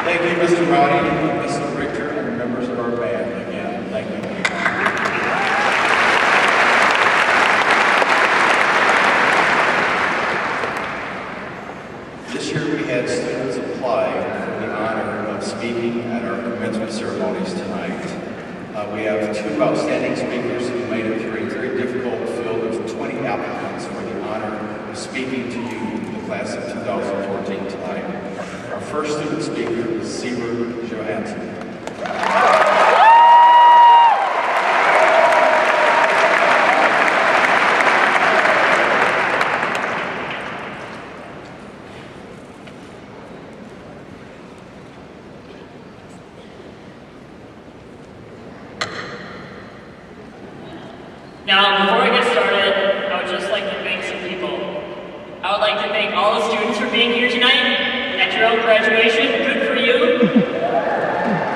Thank you, Mr. Roddy, Mrs. Richter, and members of our band. Again, thank you. This year we had students apply for the honor of speaking at our commencement ceremonies tonight. We have two outstanding speakers who made it through a very difficult field of 20 applicants for the honor of speaking to you, the class of 2014 tonight. Our first student speaker is Syver Johansen. Now, before I get started, I would just like to thank some people. I would like to thank all the students for being here tonight at your own graduation. Good for you.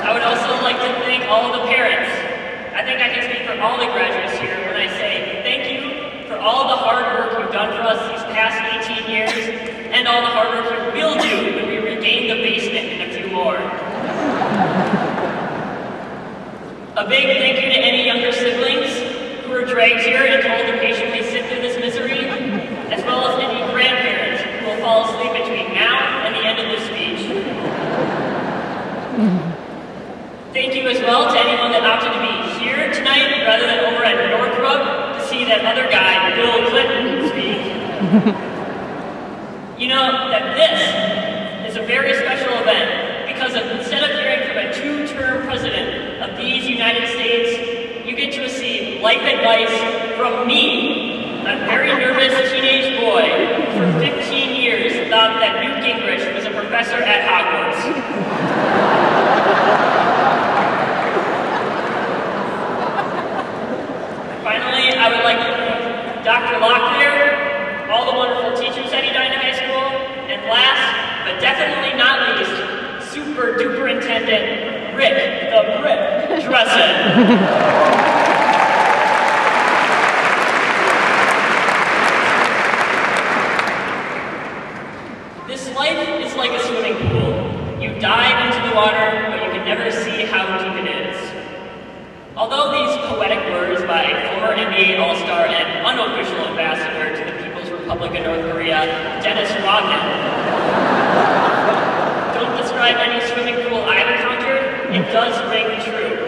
I would also like to thank all of the parents. I think I can speak for all the graduates here when I say thank you for all the hard work you've done for us these past 18 years, and all the hard work you will do when we regain the basement in a few more. A big thank you to any younger siblings who were dragged here and told to patiently sit through this misery, as well as any grandparents who will fall asleep between now and the end of this speech. Thank you as well to anyone that opted to be here tonight rather than over at Northrop to see that other guy, Bill Clinton, speak. You know that this is a very special event because instead of hearing from a two-term president of these United States, you get to receive life advice from me, a very nervous teenage boy who for 15 years thought that Newt Gingrich was a professor at Hogwarts. Finally, I would like to thank Dr. Locklear, all the wonderful teachers at Edina High School, and last, but definitely not least, Super Duperintendent Rick the Brick Dressen. This life is like a swimming pool. You dive into the water, but you can never see how deep it is. Although these poetic words by former NBA All-Star and unofficial ambassador to the People's Republic of North Korea, Dennis Rodman, don't describe any swimming pool I've encountered, it does ring true.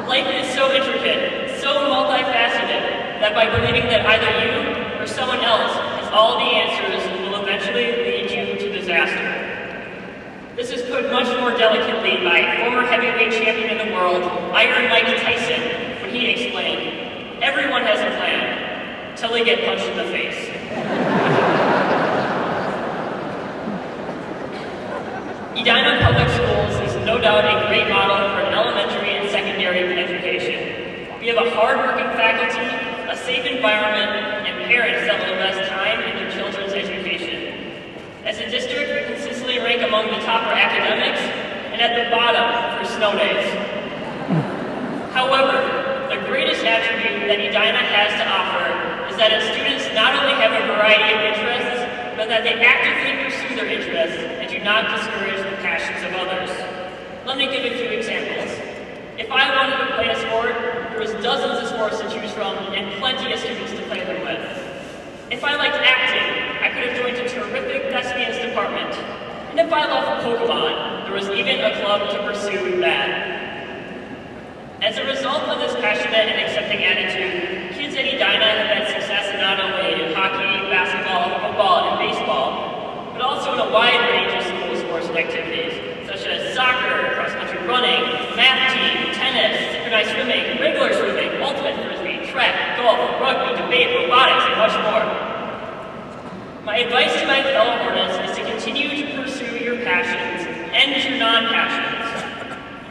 Life is so intricate, so multifaceted, that by believing that either you or someone else has all the answers will eventually lead you to disaster. This is put much more delicately by former heavyweight champion in the world, Iron Mike Tyson, when he explained, everyone has a plan, till they get punched in the face. Edina Public Schools is no doubt a great model for an elementary and secondary education. We have a hard-working faculty, a safe environment, and parents that will invest time in their children's education. As a district, we consistently rank among the top for academics and at the bottom for snow days. However, the greatest attribute that Edina has to offer is that its students not only have a variety of interests, but that they actively pursue their interests and do not discourage the passions of others. Let me give a few examples. If I wanted to play a sport, there was dozens of sports to choose from and plenty of students to play them with. If I liked acting, I could have joined a terrific thespians department. And if I loved Pokemon, there was even a club to pursue that. As a result of this passionate and accepting attitude, kids at Edina have had success not only in hockey, basketball, football, and baseball, but also in a wide range of school sports and activities, such as soccer, cross-country running, math team, tennis, synchronized swimming, regular swimming, ultimate frisbee, track, golf, rugby, debate, robotics, and much more. My advice to my fellow Hornets is to continue to pursue your passions and your non-passions.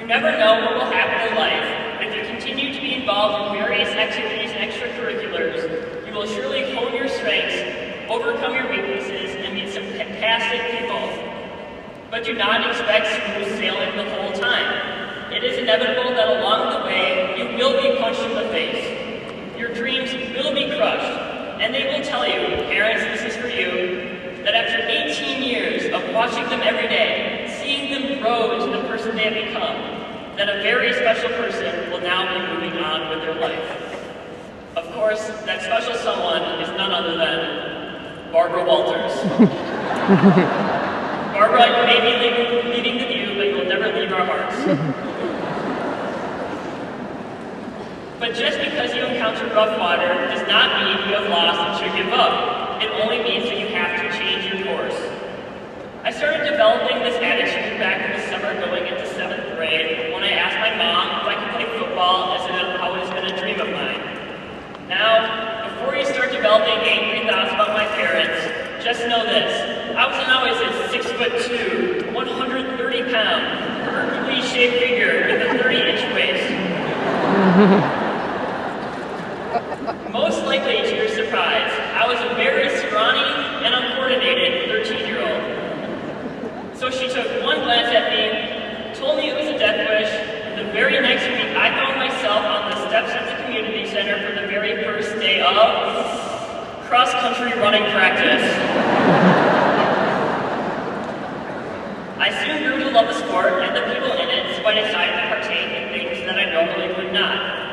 You never know what will happen in life, but if you continue to be involved in various activities and extracurriculars, you will surely hone your strengths, overcome your weaknesses, and meet some fantastic people. But do not expect smooth sailing the whole time. It is inevitable that along the way, you will be punched in the face. Your dreams will be crushed, and they will tell you, parents, this is for you, that after 18 years of watching them every day, seeing have become, then a very special person will now be moving on with their life. Of course, that special someone is none other than Barbara Walters. Barbara, you may be leaving the view, but you will never leave our hearts. But just because you encounter rough water does not mean you have lost and should give up. It only means that you have to change your course. I started developing this attitude back in the summer going into 7th grade when I asked my mom if I could play football as it had always been a dream of mine. Now, before you start developing angry thoughts about my parents, just know this. I wasn't always a 6'2", 130-pound, perfectly shaped figure with a 30-inch waist. Most likely to your surprise, I was a very scrawny and uncoordinated 13-year-old. So she took one glance at me, told me it was a death wish, and the very next week I found myself on the steps of the community center for the very first day of cross-country running practice. I soon grew to love the sport and the people in it, so I decided to partake in things that I normally would not.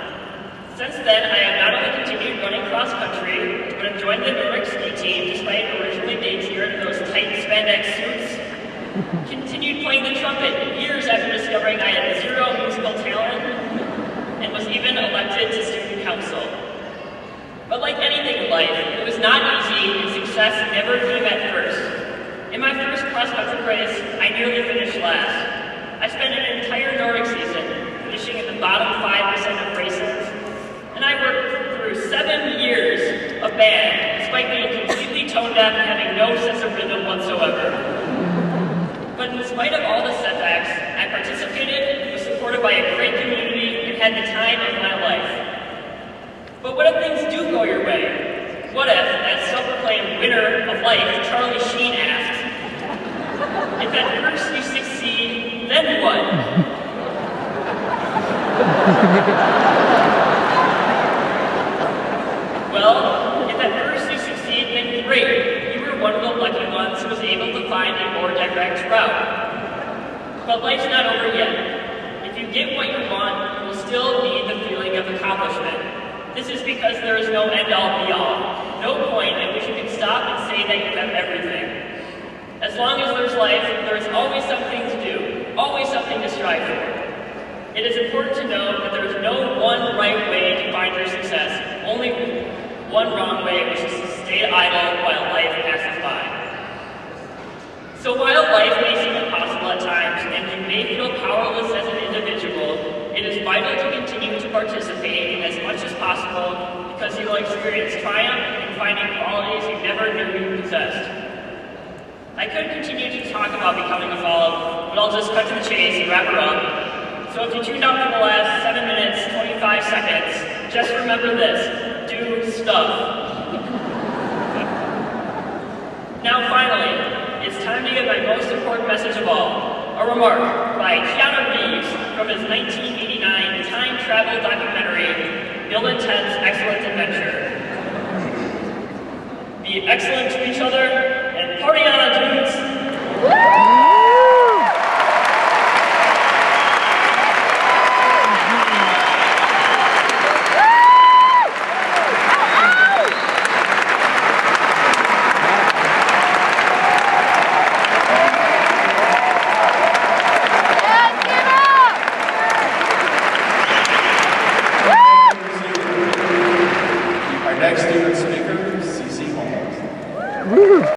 Since then, I have not only continued running cross-country, but have joined the Nordic ski team despite originally debuting in those tight spandex suits. Continued playing the trumpet years after discovering I had zero musical talent, and was even elected to student council. But like anything in life, it was not easy and success never came at first. In my first cross-country race, I nearly finished last. I spent an entire Nordic season, finishing in the bottom 5% of races, and I worked through 7 years of band, despite being completely tone deaf and having no sense of rhythm whatsoever. But in spite of all the setbacks, I participated, was supported by a great community, and had the time of my life. But what if things do go your way? What if, as self-proclaimed winner of life, Charlie Sheen asks, if at first you succeed, then what? Well, if at first you succeed, then great. You were one of the lucky ones who was able to find a more direct route. But life's not over yet. If you get what you want, you will still need the feeling of accomplishment. This is because there is no end-all be-all. No point at which you can stop and say that you have everything. As long as there's life, there is always something to do, always something to strive for. It is important to know that there is no one right way to find your success, only one wrong way, which is to stay idle while life passes by. So while life may seem impossible at times, and you may feel powerless as an individual, it is vital to continue to participate in as much as possible because you will experience triumph in finding qualities you never knew you possessed. I could continue to talk about becoming a follower, but I'll just cut to the chase and wrap her up. So if you tuned out for the last 7 minutes, 25 seconds, just remember this: do stuff. Now finally, it's time to get my most important message of all, a remark by Keanu Reeves from his 1989 time travel documentary, Bill and Ted's Excellent Adventure. Be excellent to each other, and party on, dudes! Our next student speaker, CC Holmes.